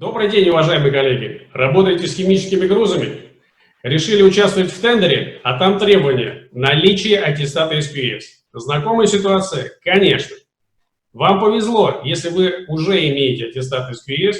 Добрый день, уважаемые коллеги! Работаете с химическими грузами? Решили участвовать в тендере, а там требования – наличие аттестата SQS. Знакомая ситуация? Конечно. Вам повезло, если вы уже имеете аттестат SQS,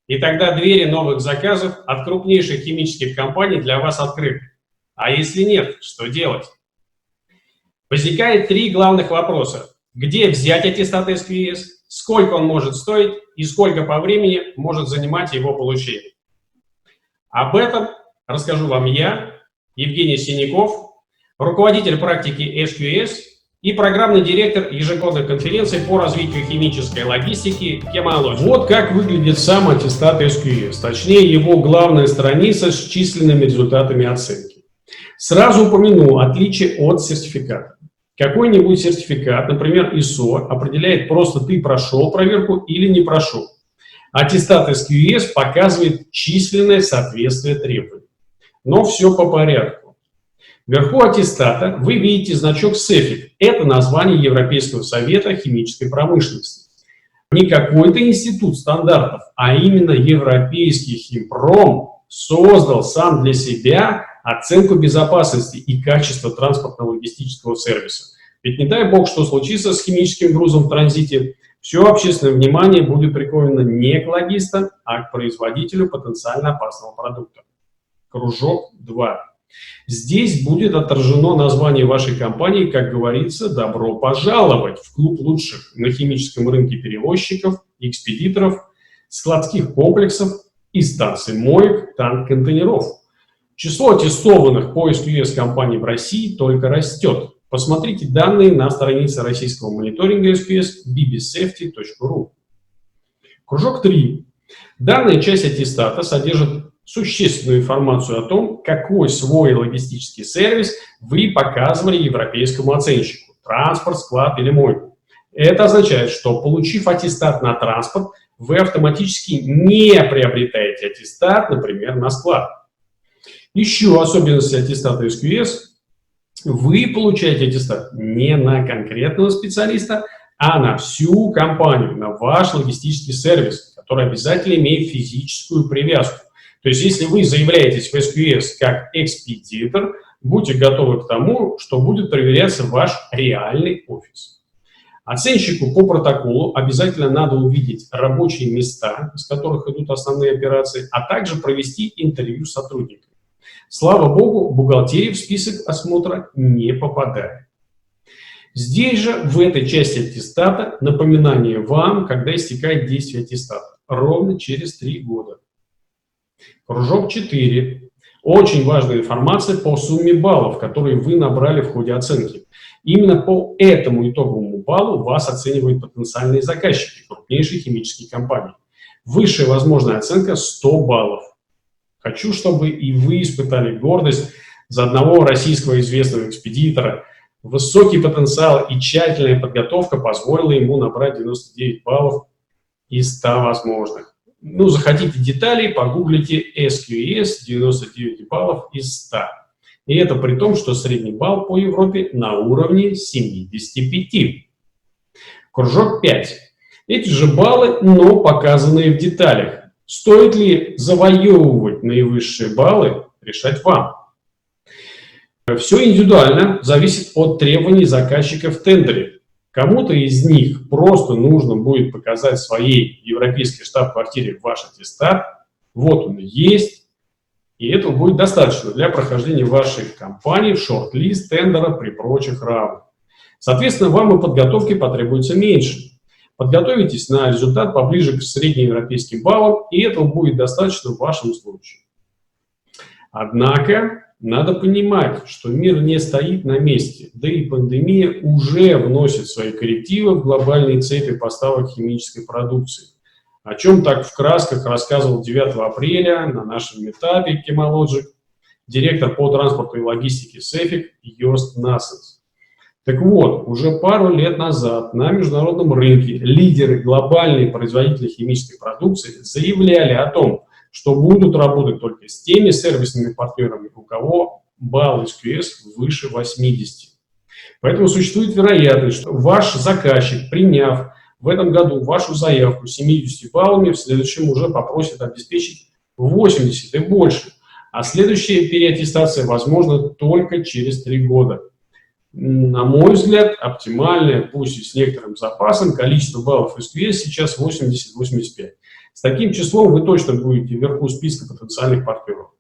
и тогда двери новых заказов от крупнейших химических компаний для вас открыты. А если нет, что делать? Возникает три главных вопроса. Где взять аттестат SQS, сколько он может стоить и сколько по времени может занимать его получение. Об этом расскажу вам я, Евгений Синяков, руководитель практики SQS и программный директор ежегодной конференции по развитию химической логистики Chemalogic. Вот как выглядит сам аттестат SQS, точнее его главная страница с численными результатами оценки. Сразу упомяну отличие от сертификата. Какой-нибудь сертификат, например, ISO, определяет просто ты прошел проверку или не прошел. Аттестат SQS показывает численное соответствие требований. Но все по порядку. Вверху аттестата вы видите значок CEFIC. Это название Европейского совета химической промышленности. Не какой-то институт стандартов, а именно Европейский химпром создал сам для себя оценку безопасности и качества транспортно-логистического сервиса. Ведь не дай бог, что случится с химическим грузом в транзите, все общественное внимание будет приковано не к логистам, а к производителю потенциально опасного продукта. Кружок 2. Здесь будет отражено название вашей компании, как говорится, добро пожаловать в клуб лучших на химическом рынке перевозчиков, экспедиторов, складских комплексов и станций моек, танк-контейнеров. Число аттестованных по SQS компаний в России только растет. Посмотрите данные на странице российского мониторинга SQS bbsafety.ru. Кружок 3. Данная часть аттестата содержит существенную информацию о том, какой свой логистический сервис вы показывали европейскому оценщику – транспорт, склад или мойку. Это означает, что, получив аттестат на транспорт, вы автоматически не приобретаете аттестат, например, на склад. Еще особенность аттестата SQS – вы получаете аттестат не на конкретного специалиста, а на всю компанию, на ваш логистический сервис, который обязательно имеет физическую привязку. То есть, если вы заявляетесь в SQS как экспедитор, будьте готовы к тому, что будет проверяться ваш реальный офис. Оценщику по протоколу обязательно надо увидеть рабочие места, с которых идут основные операции, а также провести интервью с сотрудниками. Слава богу, бухгалтерия в список осмотра не попадает. Здесь же, в этой части аттестата, напоминание вам, когда истекает действие аттестата. Ровно через 3 года. Кружок 4. Очень важная информация по сумме баллов, которые вы набрали в ходе оценки. Именно по этому итоговому баллу вас оценивают потенциальные заказчики, крупнейшие химические компании. Высшая возможная оценка 100 баллов. Хочу, чтобы и вы испытали гордость за одного российского известного экспедитора. Высокий потенциал и тщательная подготовка позволила ему набрать 99 баллов из 100 возможных. Ну, захотите деталей, погуглите SQS 99 баллов из 100. И это при том, что средний балл по Европе на уровне 75. Кружок 5. Эти же баллы, но показанные в деталях. Стоит ли завоевывать наивысшие баллы, решать вам. Все индивидуально зависит от требований заказчика в тендере. Кому-то из них просто нужно будет показать в своей европейской штаб-квартире ваш аттестат. Вот он есть. И этого будет достаточно для прохождения вашей компании в шорт-лист тендера при прочих равных. Соответственно, вам и подготовки потребуется меньше. Подготовитесь на результат поближе к среднеевропейским баллам, и этого будет достаточно в вашем случае. Однако, надо понимать, что мир не стоит на месте, да и пандемия уже вносит свои коррективы в глобальные цепи поставок химической продукции, о чем так в красках рассказывал 9 апреля на нашем этапе Chemalogic директор по транспорту и логистике CEFIC Йост Нассенс. Так вот, уже пару лет назад на международном рынке лидеры глобальной производители химической продукции заявляли о том, что будут работать только с теми сервисными партнерами, у кого балл SQS выше 80. Поэтому существует вероятность, что ваш заказчик, приняв в этом году вашу заявку 70 баллами, в следующем уже попросят обеспечить 80 и больше. А следующая переаттестация возможна только через 3 года. На мой взгляд, оптимальное, пусть и с некоторым запасом, количество баллов SQS сейчас 80-85. С таким числом вы точно будете вверху списка потенциальных партнеров.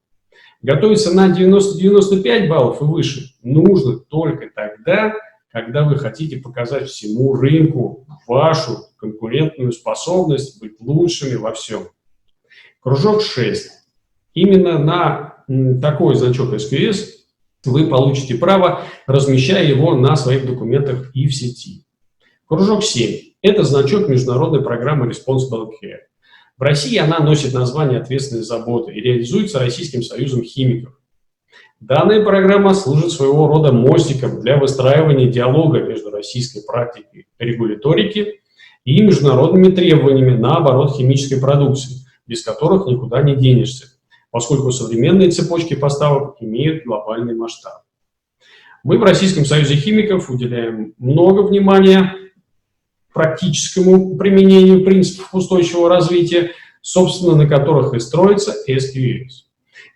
Готовиться на 90-95 баллов и выше нужно только тогда, когда вы хотите показать всему рынку вашу конкурентную способность быть лучшими во всем. Кружок 6. Именно на такой значок SQS вы получите право, размещая его на своих документах и в сети. Кружок 7. Это значок международной программы Responsible Care. В России она носит название «Ответственная забота» и реализуется Российским союзом химиков. Данная программа служит своего рода мостиком для выстраивания диалога между российской практикой регуляторики и международными требованиями на оборот химической продукции, без которых никуда не денешься, поскольку современные цепочки поставок имеют глобальный масштаб. Мы в Российском союзе химиков уделяем много внимания практическому применению принципов устойчивого развития, собственно, на которых и строится SQS.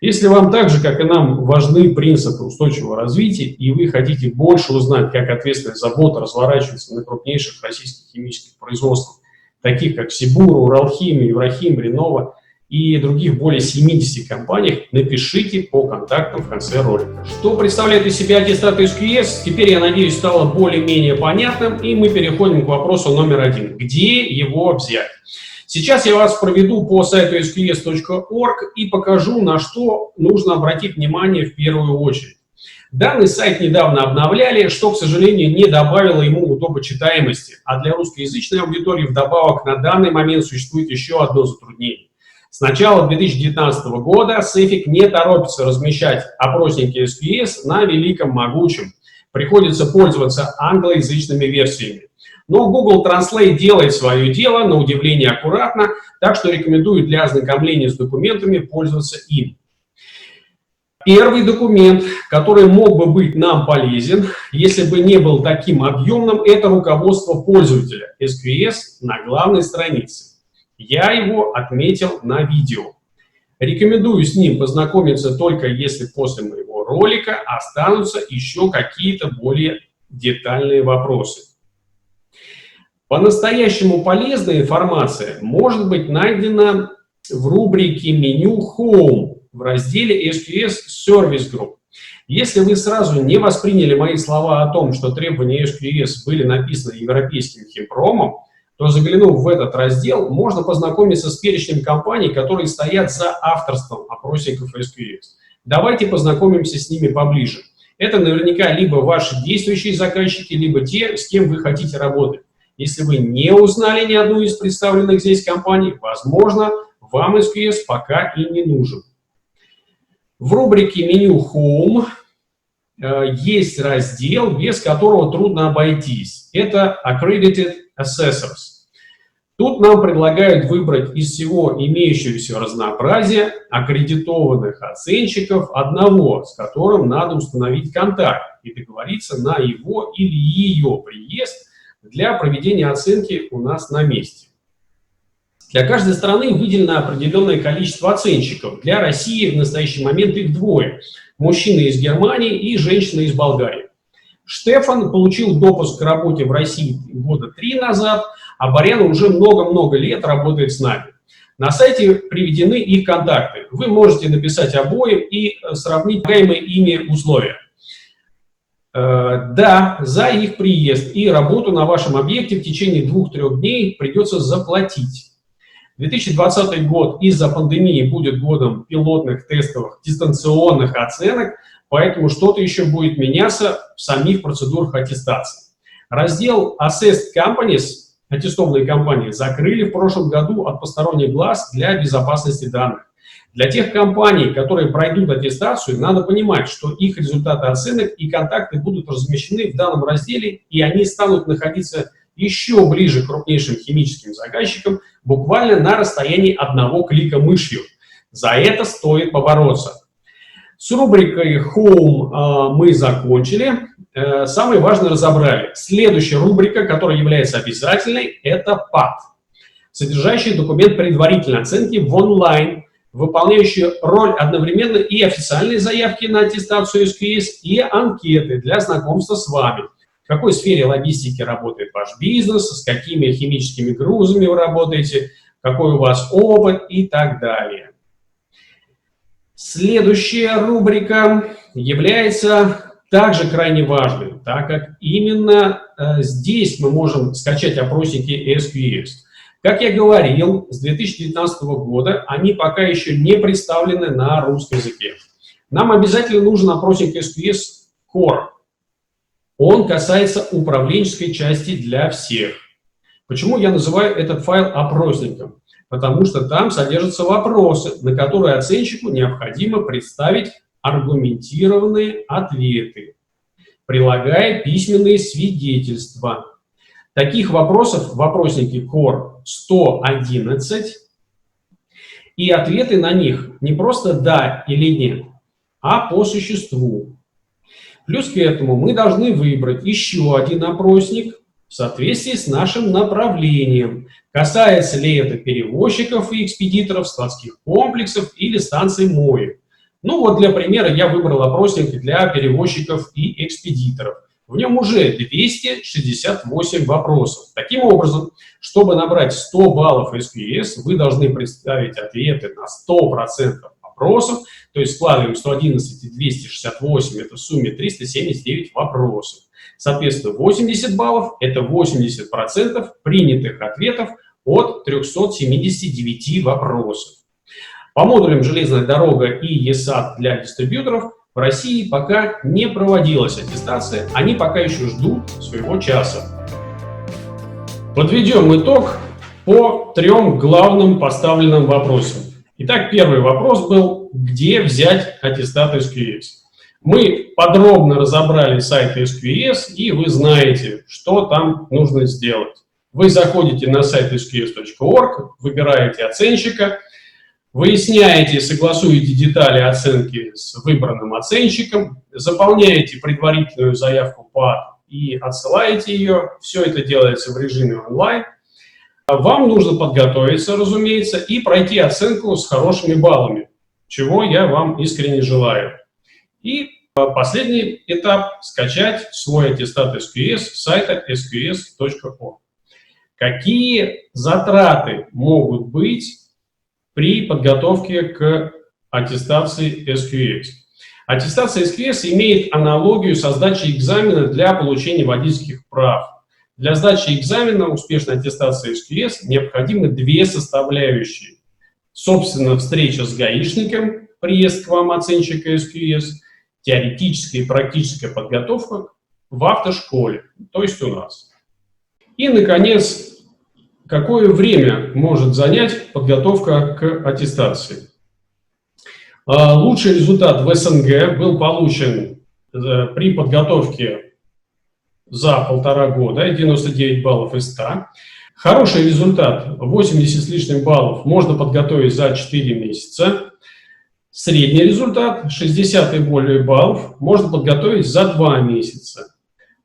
Если вам так же, как и нам, важны принципы устойчивого развития, и вы хотите больше узнать, как ответственная забота разворачивается на крупнейших российских химических производствах, таких как Сибур, Уралхим, Еврохим, Ренова и других более 70 компаниях, напишите по контактам в конце ролика. Что представляет из себя аттестат SQS, теперь, я надеюсь, стало более-менее понятным, и мы переходим к вопросу номер 1. Где его взять? Сейчас я вас проведу по сайту sqs.org и покажу, на что нужно обратить внимание в первую очередь. Данный сайт недавно обновляли, что, к сожалению, не добавило ему удобочитаемости, а для русскоязычной аудитории вдобавок на данный момент существует еще одно затруднение. С начала 2019 года Cefic не торопится размещать опросники SQS на великом могучем. Приходится пользоваться англоязычными версиями. Но Google Translate делает свое дело, на удивление аккуратно, так что рекомендую для ознакомления с документами пользоваться им. Первый документ, который мог бы быть нам полезен, если бы не был таким объемным, это руководство пользователя SQS на главной странице. Я его отметил на видео. Рекомендую с ним познакомиться только если после моего ролика останутся еще какие-то более детальные вопросы. По-настоящему полезная информация может быть найдена в рубрике «Меню Home» в разделе SQS Service Group. Если вы сразу не восприняли мои слова о том, что требования SQS были написаны европейским химпромом, то, заглянув в этот раздел, можно познакомиться с перечнем компаний, которые стоят за авторством опросников SQS. Давайте познакомимся с ними поближе. Это наверняка либо ваши действующие заказчики, либо те, с кем вы хотите работать. Если вы не узнали ни одну из представленных здесь компаний, возможно, вам SQS пока и не нужен. В рубрике «Меню Home» есть раздел, без которого трудно обойтись. Это Accredited Assessors. Тут нам предлагают выбрать из всего имеющегося разнообразия аккредитованных оценщиков одного, с которым надо установить контакт и договориться на его или ее приезд для проведения оценки у нас на месте. Для каждой страны выделено определенное количество оценщиков. Для России в настоящий момент их двое. Мужчина из Германии и женщина из Болгарии. Штефан получил допуск к работе в России года 3 назад, а Боряна уже много-много лет работает с нами. На сайте приведены их контакты. Вы можете написать обоим и сравнить предлагаемые ими условия. Да, за их приезд и работу на вашем объекте в течение 2-3 дней придется заплатить. 2020 год из-за пандемии будет годом пилотных, тестовых, дистанционных оценок, поэтому что-то еще будет меняться в самих процедурах аттестации. Раздел Assessed Companies, аттестованные компании, закрыли в прошлом году от посторонних глаз для безопасности данных. Для тех компаний, которые пройдут аттестацию, надо понимать, что их результаты оценок и контакты будут размещены в данном разделе, и они станут находиться еще ближе к крупнейшим химическим заказчикам, буквально на расстоянии одного клика мышью. За это стоит побороться. С рубрикой Home мы закончили. самое важное разобрали. Следующая рубрика, которая является обязательной, это ПАТ, содержащий документ предварительной оценки в онлайн, выполняющий роль одновременно и официальной заявки на аттестацию SQS, и анкеты для знакомства с вами. В какой сфере логистики работает ваш бизнес, с какими химическими грузами вы работаете, какой у вас опыт и так далее. Следующая рубрика является также крайне важной, так как именно здесь мы можем скачать опросники SQS. Как я говорил, с 2019 года они пока еще не представлены на русском языке. Нам обязательно нужен опросник SQS Core. Он касается управленческой части для всех. Почему я называю этот файл опросником? Потому что там содержатся вопросы, на которые оценщику необходимо представить аргументированные ответы, прилагая письменные свидетельства. Таких вопросов в опроснике Core 111, и ответы на них не просто «да» или «нет», а по существу. Плюс к этому мы должны выбрать еще один опросник в соответствии с нашим направлением. Касается ли это перевозчиков и экспедиторов, складских комплексов или станций МОИ. Ну вот для примера я выбрал опросник для перевозчиков и экспедиторов. В нем уже 268 вопросов. Таким образом, чтобы набрать 100 баллов SQS, вы должны представить ответы на 100% вопросов, то есть складываем 111 и 268, это в сумме 379 вопросов. Соответственно, 80 баллов – это 80% принятых ответов от 379 вопросов. По модулям «Железная дорога» и ESAT для дистрибьюторов в России пока не проводилась аттестация, они пока еще ждут своего часа. Подведем итог по трем главным поставленным вопросам. Итак, первый вопрос был, где взять аттестат SQS. Мы подробно разобрали сайт SQS, и вы знаете, что там нужно сделать. Вы заходите на сайт sqs.org, выбираете оценщика, выясняете, согласуете детали оценки с выбранным оценщиком, заполняете предварительную заявку ПАТ и отсылаете ее. Все это делается в режиме онлайн. Вам нужно подготовиться, разумеется, и пройти оценку с хорошими баллами, чего я вам искренне желаю. И последний этап – скачать свой аттестат SQS с сайта sqs.org. Какие затраты могут быть при подготовке к аттестации SQS? Аттестация SQS имеет аналогию со сдачей экзамена для получения водительских прав. Для сдачи экзамена успешной аттестации SQS необходимы две составляющие. Собственно, встреча с гаишником, приезд к вам оценщика SQS, теоретическая и практическая подготовка в автошколе, то есть у нас. И, наконец, какое время может занять подготовка к аттестации? Лучший результат в СНГ был получен при подготовке за 1,5 года, 99 баллов из 100. Хороший результат, 80 с лишним баллов, можно подготовить за 4 месяца. Средний результат, 60 и более баллов, можно подготовить за 2 месяца.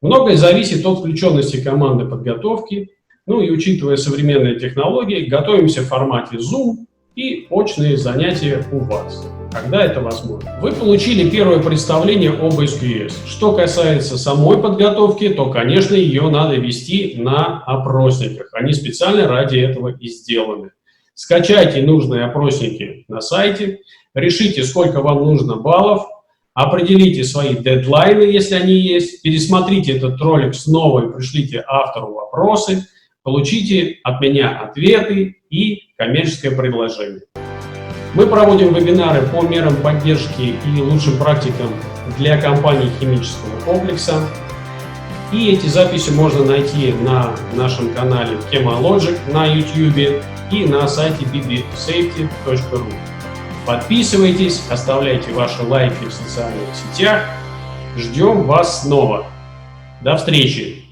Многое зависит от включенности команды подготовки. Ну и учитывая современные технологии, готовимся в формате Zoom и очные занятия у вас, когда это возможно. Вы получили первое представление об SQS. Что касается самой подготовки, то, конечно, ее надо вести на опросниках. Они специально ради этого и сделаны. Скачайте нужные опросники на сайте, решите, сколько вам нужно баллов, определите свои дедлайны, если они есть, пересмотрите этот ролик снова и пришлите автору вопросы, получите от меня ответы и коммерческое предложение. Мы проводим вебинары по мерам поддержки и лучшим практикам для компаний химического комплекса. И эти записи можно найти на нашем канале ChemoLogic на YouTube и на сайте bbsafety.ru. Подписывайтесь, оставляйте ваши лайки в социальных сетях. Ждем вас снова. До встречи!